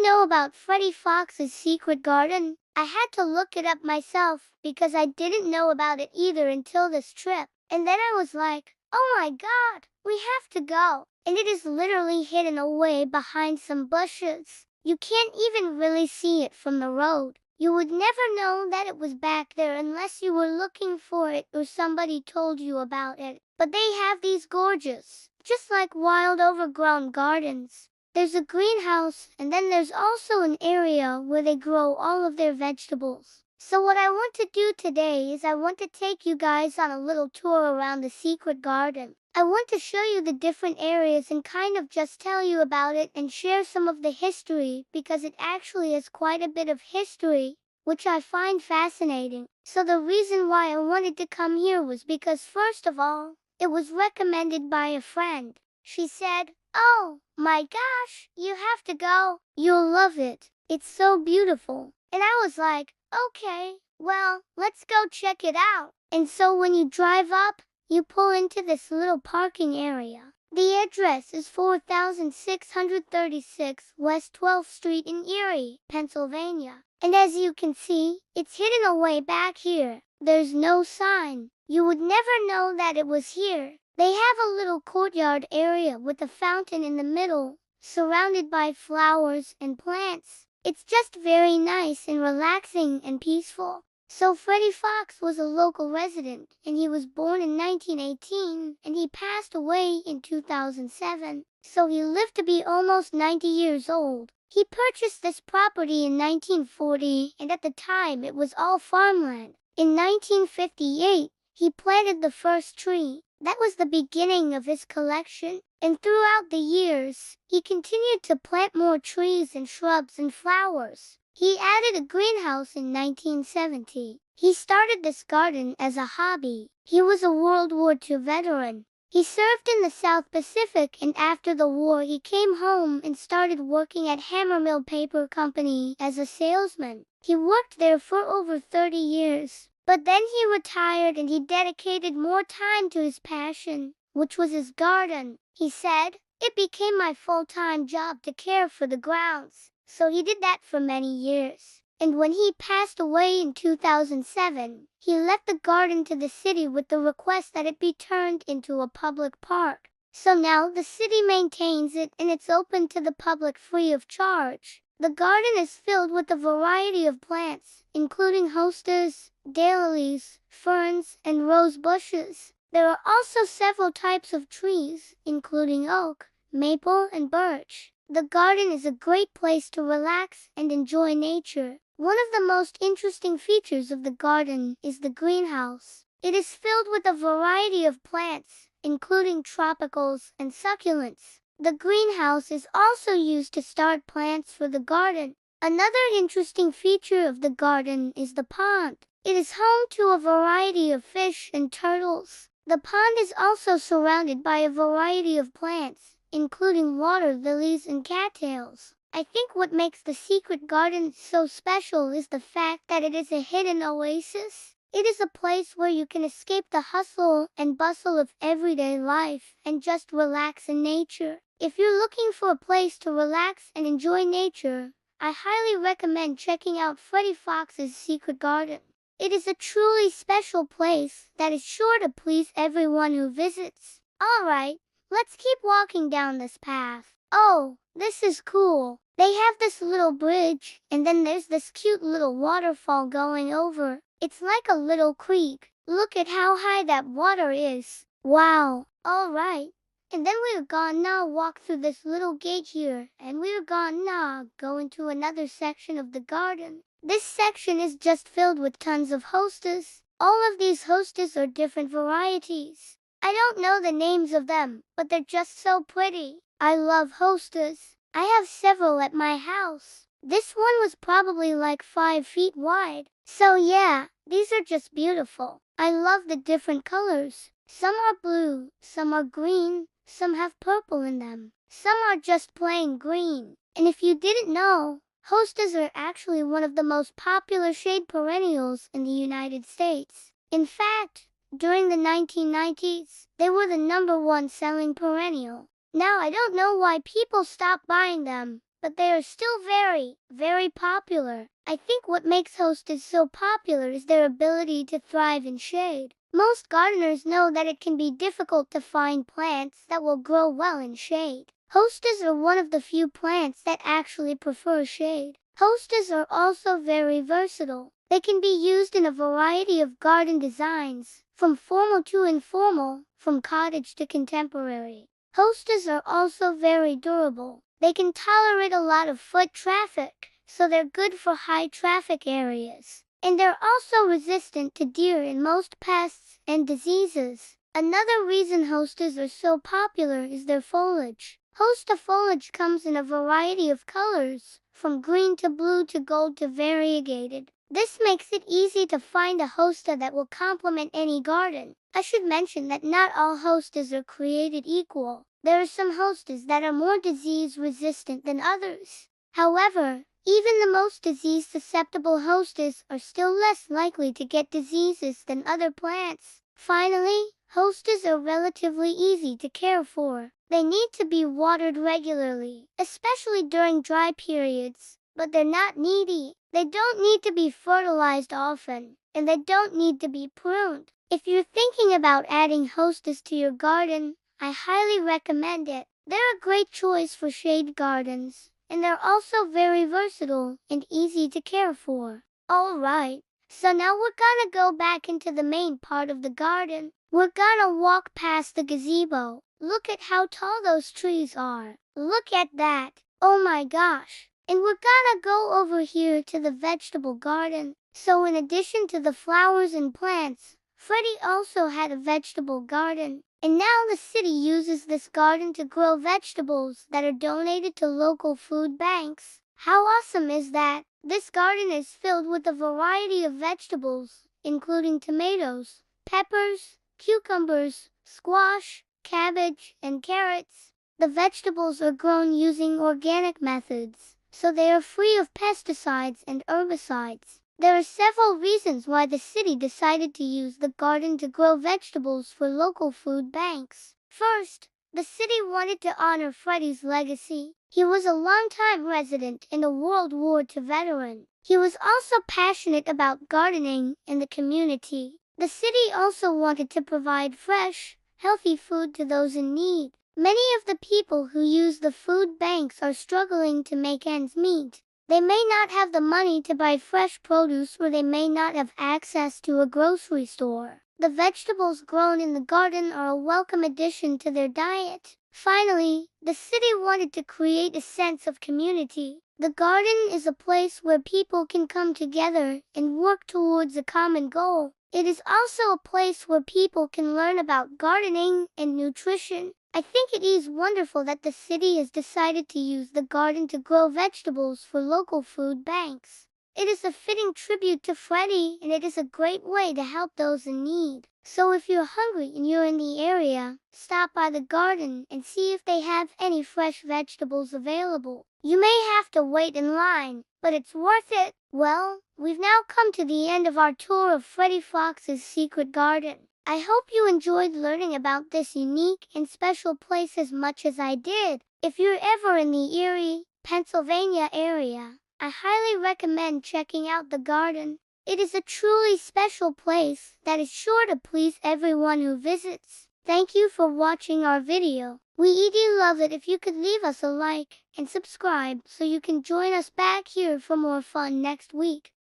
you know about Freddie Fox's Secret Garden? I had to look it up myself because I didn't know about it either until this trip. And then I was like, oh my God, we have to go. And it is literally hidden away behind some bushes. You can't even really see it from the road. You would never know that it was back there unless you were looking for it or somebody told you about it. But they have these gorgeous, just like wild overgrown gardens. There's a greenhouse, and then there's also an area where they grow all of their vegetables. So what I want to do today is I want to take you guys on a little tour around the secret garden. I want to show you the different areas and kind of just tell you about it and share some of the history because it actually has quite a bit of history, which I find fascinating. So the reason why I wanted to come here was because first of all, it was recommended by a friend. She said, oh my gosh, you have to go. You'll love it. It's so beautiful. And I was like, okay, well, let's go check it out. And so when you drive up, you pull into this little parking area. The address is 4636 West 12th Street in Erie, Pennsylvania. And as you can see, it's hidden away back here. There's no sign. You would never know that it was here. They have a little courtyard area with a fountain in the middle, surrounded by flowers and plants. It's just very nice and relaxing and peaceful. So Freddie Fox was a local resident, and he was born in 1918, and he passed away in 2007. So he lived to be almost 90 years old. He purchased this property in 1940, and at the time it was all farmland. In 1958, he planted the first tree. That was the beginning of his collection, and throughout the years, he continued to plant more trees and shrubs and flowers. He added a greenhouse in 1970. He started this garden as a hobby. He was a World War II veteran. He served in the South Pacific, and after the war he came home and started working at Hammermill Paper Company as a salesman. He worked there for over 30 years. But then he retired and he dedicated more time to his passion, which was his garden. He said, it became my full-time job to care for the grounds. So he did that for many years. And when he passed away in 2007, he left the garden to the city with the request that it be turned into a public park. So now the city maintains it and it's open to the public free of charge. The garden is filled with a variety of plants, including hostas, daylilies, ferns, and rose bushes. There are also several types of trees, including oak, maple, and birch. The garden is a great place to relax and enjoy nature. One of the most interesting features of the garden is the greenhouse. It is filled with a variety of plants, including tropicals and succulents. The greenhouse is also used to start plants for the garden. Another interesting feature of the garden is the pond. It is home to a variety of fish and turtles. The pond is also surrounded by a variety of plants, including water lilies and cattails. I think what makes the secret garden so special is the fact that it is a hidden oasis. It is a place where you can escape the hustle and bustle of everyday life and just relax in nature. If you're looking for a place to relax and enjoy nature, I highly recommend checking out Freddie Fox's Secret Garden. It is a truly special place that is sure to please everyone who visits. Alright, let's keep walking down this path. Oh, this is cool. They have this little bridge, and then there's this cute little waterfall going over. It's like a little creek. Look at how high that water is. Wow. Alright. And then we're gonna walk through this little gate here, and we're gonna go into another section of the garden. This section is just filled with tons of hostas. All of these hostas are different varieties. I don't know the names of them, but they're just so pretty. I love hostas. I have several at my house. This one was probably like 5 feet wide. So yeah, these are just beautiful. I love the different colors. Some are blue, some are green, some have purple in them. Some are just plain green. And if you didn't know, hostas are actually one of the most popular shade perennials in the United States. In fact, during the 1990s, they were the #1 selling perennial. Now I don't know why people stopped buying them, but they are still very, very popular. I think what makes hostas so popular is their ability to thrive in shade. Most gardeners know that it can be difficult to find plants that will grow well in shade. Hostas are one of the few plants that actually prefer shade. Hostas are also very versatile. They can be used in a variety of garden designs, from formal to informal, from cottage to contemporary. Hostas are also very durable. They can tolerate a lot of foot traffic, so they're good for high traffic areas. And they're also resistant to deer and most pests and diseases. Another reason hostas are so popular is their foliage. Hosta foliage comes in a variety of colors, from green to blue to gold to variegated. This makes it easy to find a hosta that will complement any garden. I should mention that not all hostas are created equal. There are some hostas that are more disease resistant than others. However, even the most disease-susceptible hostas are still less likely to get diseases than other plants. Finally, hostas are relatively easy to care for. They need to be watered regularly, especially during dry periods, but they're not needy. They don't need to be fertilized often, and they don't need to be pruned. If you're thinking about adding hostas to your garden, I highly recommend it. They're a great choice for shade gardens, and they're also very versatile and easy to care for. Alright, so now we're gonna go back into the main part of the garden. We're gonna walk past the gazebo. Look at how tall those trees are. Look at that. Oh my gosh. And we're gonna go over here to the vegetable garden. So in addition to the flowers and plants, Freddie also had a vegetable garden. And now the city uses this garden to grow vegetables that are donated to local food banks. How awesome is that? This garden is filled with a variety of vegetables, including tomatoes, peppers, cucumbers, squash, cabbage, and carrots. The vegetables are grown using organic methods, so they are free of pesticides and herbicides. There are several reasons why the city decided to use the garden to grow vegetables for local food banks. First, the city wanted to honor Freddie's legacy. He was a longtime resident and a World War II veteran. He was also passionate about gardening in the community. The city also wanted to provide fresh, healthy food to those in need. Many of the people who use the food banks are struggling to make ends meet. They may not have the money to buy fresh produce, or they may not have access to a grocery store. The vegetables grown in the garden are a welcome addition to their diet. Finally, the city wanted to create a sense of community. The garden is a place where people can come together and work towards a common goal. It is also a place where people can learn about gardening and nutrition. I think it is wonderful that the city has decided to use the garden to grow vegetables for local food banks. It is a fitting tribute to Freddie, and it is a great way to help those in need. So if you're hungry and you're in the area, stop by the garden and see if they have any fresh vegetables available. You may have to wait in line, but it's worth it. Well, we've now come to the end of our tour of Freddie Fox's Secret Garden. I hope you enjoyed learning about this unique and special place as much as I did. If you're ever in the Erie, Pennsylvania area, I highly recommend checking out the garden. It is a truly special place that is sure to please everyone who visits. Thank you for watching our video. We'd love it if you could leave us a like and subscribe so you can join us back here for more fun next week.